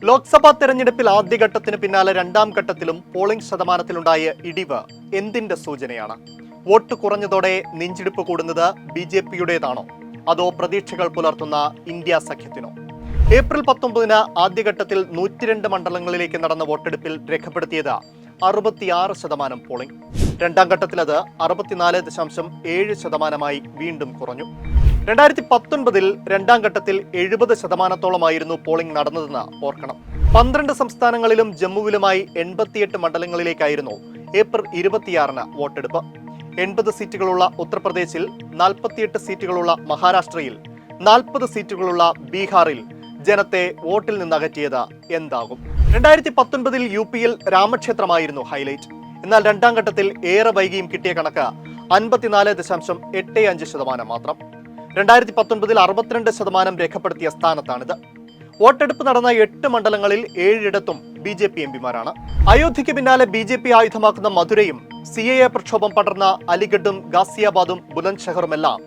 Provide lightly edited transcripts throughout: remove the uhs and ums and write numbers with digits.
ലോക്സഭാ തെരഞ്ഞെടുപ്പിൽ ആദ്യഘട്ടത്തിന് പിന്നാലെ രണ്ടാം ഘട്ടത്തിലും പോളിംഗ് ശതമാനത്തിലുണ്ടായ ഇടിവ് എന്തിന്റെ സൂചനയാണ്? വോട്ട് കുറഞ്ഞതോടെ നെഞ്ചിടിപ്പ് കൂടുന്നത് BJP-യുടേതാണോ അതോ പ്രതീക്ഷകൾ പുലർത്തുന്ന ഇന്ത്യ സഖ്യത്തിനോ? ഏപ്രിൽ 19-ന് ആദ്യഘട്ടത്തിൽ 102 മണ്ഡലങ്ങളിലേക്ക് നടന്ന വോട്ടെടുപ്പിൽ രേഖപ്പെടുത്തിയത് 66% പോളിംഗ്. രണ്ടാം ഘട്ടത്തിൽ അത് 64.7% വീണ്ടും കുറഞ്ഞു. 2019-ൽ രണ്ടാം ഘട്ടത്തിൽ 70%-ഓളമായിരുന്നു പോളിംഗ് നടന്നതെന്ന് ഓർക്കണം. 12 സംസ്ഥാനങ്ങളിലും ജമ്മുവിലുമായി 88 മണ്ഡലങ്ങളിലേക്കായിരുന്നു ഏപ്രിൽ 26-ന് വോട്ടെടുപ്പ്. 80 സീറ്റുകളുള്ള ഉത്തർപ്രദേശിൽ, 48 സീറ്റുകളുള്ള മഹാരാഷ്ട്രയിൽ, 40 സീറ്റുകളുള്ള ബീഹാറിൽ ജനത്തെ വോട്ടിൽ നിന്നകറ്റിയത് എന്താകും? 2019-ൽ UP-യിൽ രാമക്ഷേത്രമായിരുന്നു ഹൈലൈറ്റ്. എന്നാൽ രണ്ടാം ഘട്ടത്തിൽ ഏറെ വൈകിയും കിട്ടിയ കണക്ക് 54.85% മാത്രം. 2019-ൽ 62% രേഖപ്പെടുത്തിയ സ്ഥാനത്താണിത്. വോട്ടെടുപ്പ് നടന്ന 8 മണ്ഡലങ്ങളിൽ 7ഇടത്തും BJP എംപിമാരാണ്. അയോധ്യയ്ക്ക് പിന്നാലെ BJP ആയുധമാക്കുന്ന മധുരയും CAA പ്രക്ഷോഭം പടർന്ന അലിഗഡും ഗാസിയാബാദും ബുലന്ദ്ഷഹറുമെല്ലാം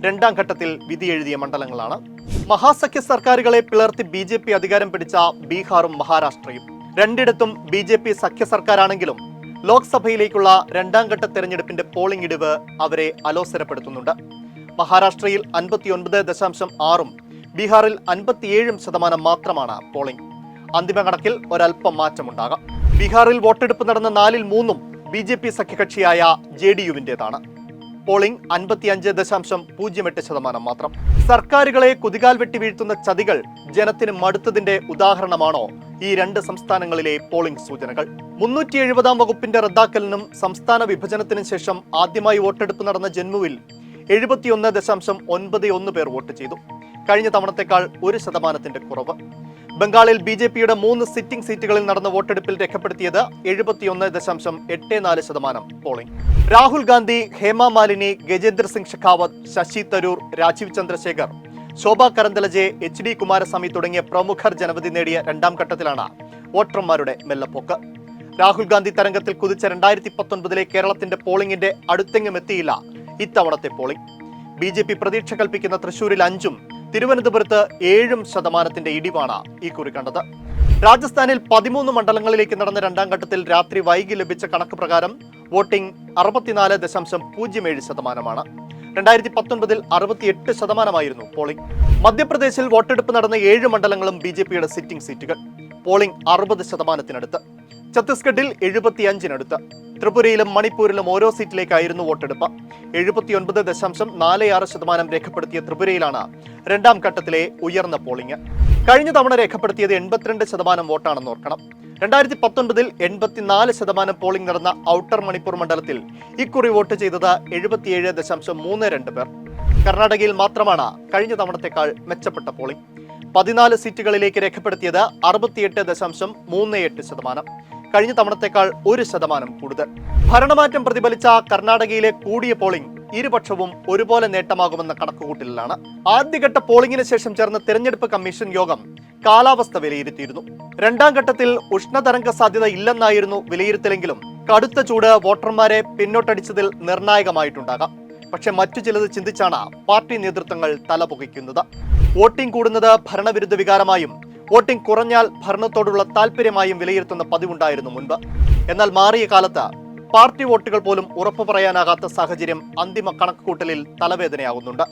രണ്ടാം ഘട്ടത്തിൽ വിധിയെഴുതിയ മണ്ഡലങ്ങളാണ്. മഹാസഖ്യ സർക്കാരുകളെ പിളർത്തി BJP അധികാരം പിടിച്ച ബീഹാറും മഹാരാഷ്ട്രയും. രണ്ടിടത്തും BJP സഖ്യ സർക്കാരാണെങ്കിലും ലോക്സഭയിലേക്കുള്ള രണ്ടാം ഘട്ട തെരഞ്ഞെടുപ്പിന്റെ പോളിംഗ് ഇടിവ് അവരെ അലോസരപ്പെടുത്തുന്നുണ്ട്. മഹാരാഷ്ട്രയിൽ 59.6%, ബീഹാറിൽ 57% മാത്രമാണ് പോളിംഗ്. അന്തിമ കണക്കിൽ ഒരൽപ്പം മാറ്റമുണ്ടാകാം. ബീഹാറിൽ വോട്ടെടുപ്പ് നടന്ന 4-ൽ 3-ഉം BJP സഖ്യകക്ഷിയായ JDU-വിൻ്റെതാണ്. പോളിംഗ് 55.08% മാത്രം. സർക്കാരുകളെ കുതികാൽ വെട്ടി വീഴ്ത്തുന്ന ചതികൾ ജനത്തിന് മടുത്തതിന്റെ ഉദാഹരണമാണോ ഈ രണ്ട് സംസ്ഥാനങ്ങളിലെ പോളിംഗ് സൂചനകൾ? 370-ാം വകുപ്പിന്റെ റദ്ദാക്കലിനും സംസ്ഥാന വിഭജനത്തിനും ശേഷം ആദ്യമായി വോട്ടെടുപ്പ് നടന്ന ജമ്മുവിൽ 71.91 പേർ വോട്ട് ചെയ്തു. കഴിഞ്ഞ തവണത്തേക്കാൾ 1% കുറവ്. ബംഗാളിൽ BJP-യുടെ 3 സിറ്റിംഗ് സീറ്റുകളിൽ നടന്ന വോട്ടെടുപ്പിൽ രേഖപ്പെടുത്തിയത് 71.84% പോളിംഗ്. രാഹുൽ ഗാന്ധി, ഹേമ മാലിനി, ഗജേന്ദ്ര സിംഗ് ഷെഖാവത്ത്, ശശി തരൂർ, രാജീവ് ചന്ദ്രശേഖർ, ശോഭ കരന്തലജെ, HD കുമാരസ്വാമി തുടങ്ങിയ പ്രമുഖർ ജനവിധി നേടിയ രണ്ടാം ഘട്ടത്തിലാണ് വോട്ടർമാരുടെ മെല്ലപ്പോക്ക്. രാഹുൽ ഗാന്ധി തരംഗത്തിൽ കുതിച്ച 2019-ലെ കേരളത്തിന്റെ പോളിംഗിന്റെ അടുത്തെങ്ങും എത്തിയില്ല ഇത്തവണത്തെ പോളിംഗ്. BJP പ്രതീക്ഷ കൽപ്പിക്കുന്ന തൃശൂരിൽ 5-ഉം തിരുവനന്തപുരത്ത് 7% ഇടിവാണ് ഈ കുറി കണ്ടത്. രാജസ്ഥാനിൽ 13 മണ്ഡലങ്ങളിലേക്ക് നടന്ന രണ്ടാം ഘട്ടത്തിൽ രാത്രി വൈകി ലഭിച്ച കണക്ക് പ്രകാരം വോട്ടിംഗ് 64.07%. 2019-ൽ 68% പോളിംഗ്. മധ്യപ്രദേശിൽ വോട്ടെടുപ്പ് നടന്ന 7 മണ്ഡലങ്ങളും BJP-യുടെ സിറ്റിംഗ് സീറ്റുകൾ. പോളിംഗ് 60%-നടുത്ത്. ഛത്തീസ്ഗഡിൽ 75-നടുത്ത്. ത്രിപുരയിലും മണിപ്പൂരിലും ഓരോ സീറ്റിലേക്കായിരുന്നു വോട്ടെടുപ്പ്. 79.46% രേഖപ്പെടുത്തിയ ത്രിപുരയിലാണ് രണ്ടാം ഘട്ടത്തിലെ ഉയർന്ന പോളിംഗ്. കഴിഞ്ഞ തവണ രേഖപ്പെടുത്തിയത് 82% വോട്ടാണെന്ന് ഓർക്കണം. 2019-ൽ 84% പോളിംഗ് നടന്ന ഔട്ടർ മണിപ്പൂർ മണ്ഡലത്തിൽ ഇക്കുറി വോട്ട് ചെയ്തത് 77.32 പേർ. കർണാടകയിൽ മാത്രമാണ് കഴിഞ്ഞ തവണത്തേക്കാൾ മെച്ചപ്പെട്ട പോളിംഗ്. 14 സീറ്റുകളിലേക്ക് രേഖപ്പെടുത്തിയത് 68.38%. കഴിഞ്ഞ തവണത്തേക്കാൾ 1% കൂടുതൽ. ഭരണമാറ്റം പ്രതിഫലിച്ച കർണാടകയിലെ കൂടിയ പോളിംഗ് ഇരുപക്ഷവും ഒരുപോലെ നേട്ടമാകുമെന്ന കണക്കുകൂട്ടലിലാണ്. ആദ്യഘട്ട പോളിംഗിന് ശേഷം ചേർന്ന തെരഞ്ഞെടുപ്പ് കമ്മീഷൻ യോഗം കാലാവസ്ഥ വിലയിരുത്തിയിരുന്നു. രണ്ടാം ഘട്ടത്തിൽ ഉഷ്ണതരംഗ സാധ്യത ഇല്ലെന്നായിരുന്നു വിലയിരുത്തലെങ്കിലും കടുത്ത ചൂട് വോട്ടർമാരെ പിന്നോട്ടടിച്ചതിൽ നിർണായകമായിട്ടുണ്ടാകാം. പക്ഷെ മറ്റു ചിലത് ചിന്തിച്ചാണ് പാർട്ടി നേതൃത്വങ്ങൾ തലപുകയ്ക്കുന്നത്. വോട്ടിംഗ് കൂടുന്നത് ഭരണവിരുദ്ധ വികാരമായും വോട്ടിംഗ് കുറഞ്ഞാൽ ഭരണത്തോടുള്ള താല്പര്യമായും വിലയിരുത്തുന്ന പതിവുണ്ടായിരുന്നു മുൻപ്. എന്നാൽ മാറിയ കാലത്ത് പാർട്ടി വോട്ടുകൾ പോലും ഉറപ്പു പറയാനാകാത്ത സാഹചര്യം അന്തിമ കണക്കുകൂട്ടലിൽ തലവേദനയാകുന്നുണ്ട്.